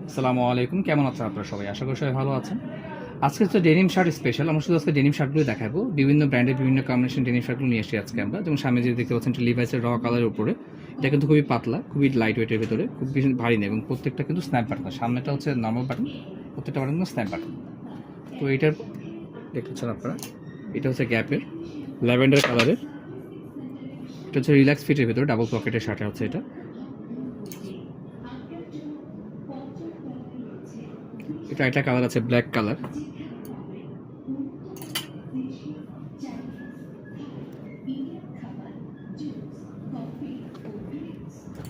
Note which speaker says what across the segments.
Speaker 1: আসসালামু আলাইকুম, কেমন আছেন আপনারা সবাই? আশা করি সবাই ভালো আছেন। আজকে হচ্ছে ডেনিম শার্ট স্পেশাল। আমরা শুধু আজকে ডেনিম শার্টগুলো দেখাবো। বিভিন্ন ব্র্যান্ডের বিভিন্ন কম্বিনেশন ডেনিম শার্টগুলো নিয়ে এসেছি আজকে আমরা। যেমন সামনে যে দেখতে পাচ্ছেন লিভাইসের র কালারের উপরে, এটা কিন্তু খুবই পাতলা, খুবই লাইট ওয়েটের ভিতরে, খুব বেশি ভারী নেই এবং প্রত্যেকটা কিন্তু স্ন্যাপ বাটন। সামনেটা হচ্ছে নর্মাল বাটন, প্রত্যেকটা বাটন কিন্তু স্ন্যাপ বাটন। তো এটার দেখতেছেন আপনারা, এটা হচ্ছে গ্যাপের ল্যাভেন্ডার কালারের, এটা হচ্ছে রিল্যাক্স ফিটের ভিতরে ডাবল পকেটের শার্ট হচ্ছে এটা। এটা একটা কালার আছে ব্ল্যাক কালার,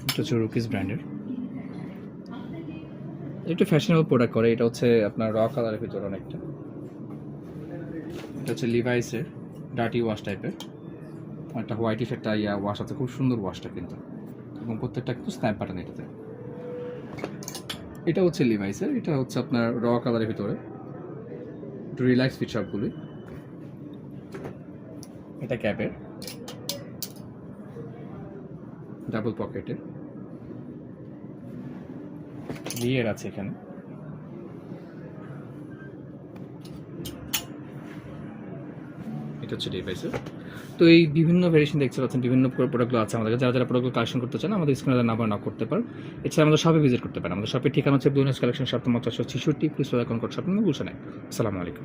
Speaker 1: এটা হচ্ছে রুকিস ব্র্যান্ডের। একটু ফ্যাশনেবল প্রোডাক্ট করে, এটা হচ্ছে আপনার র কালারের ভিতরে অনেকটা। এটা হচ্ছে লিভাইসের ডার্টি ওয়াশ টাইপের, একটা হোয়াইট একটা ওয়াশ আছে, খুব সুন্দর ওয়াশটা কিন্তু, এবং প্রত্যেকটা কিন্তু স্ন্যাপ বাটন এটাতে। এটা হচ্ছে লিভাইসের, এটা হচ্ছে আপনার র কালারের ভিতরে, একটু রিল্যাক্স ফিট সবগুলি। এটা ক্যাপের ডাবল পকেটে, রিয়ের আছে এখানে। এটা হচ্ছে ডিভাইসের। তো এই বিভিন্ন ভেরিয়েশন দেখতে পাচ্ছেন, বিভিন্ন প্রোডাক্টগুলো আছে আমাদের কাছে। যারা যারা প্রোডাক্টগুলো কালেকশন করতে চান আমাদের স্ক্রিনে নাম্বার নক করতে পারেন। এছাড়া আমাদের শপে ভিজিট করতে পারেন। আমাদের শপের ঠিকানা হচ্ছে ব্লুনেস কালেকশন, 7 নম্বর 466 প্লিজ অ্যাকাউন্ট করতে আপনি গুলশানে। আসসালামু আলাইকুম।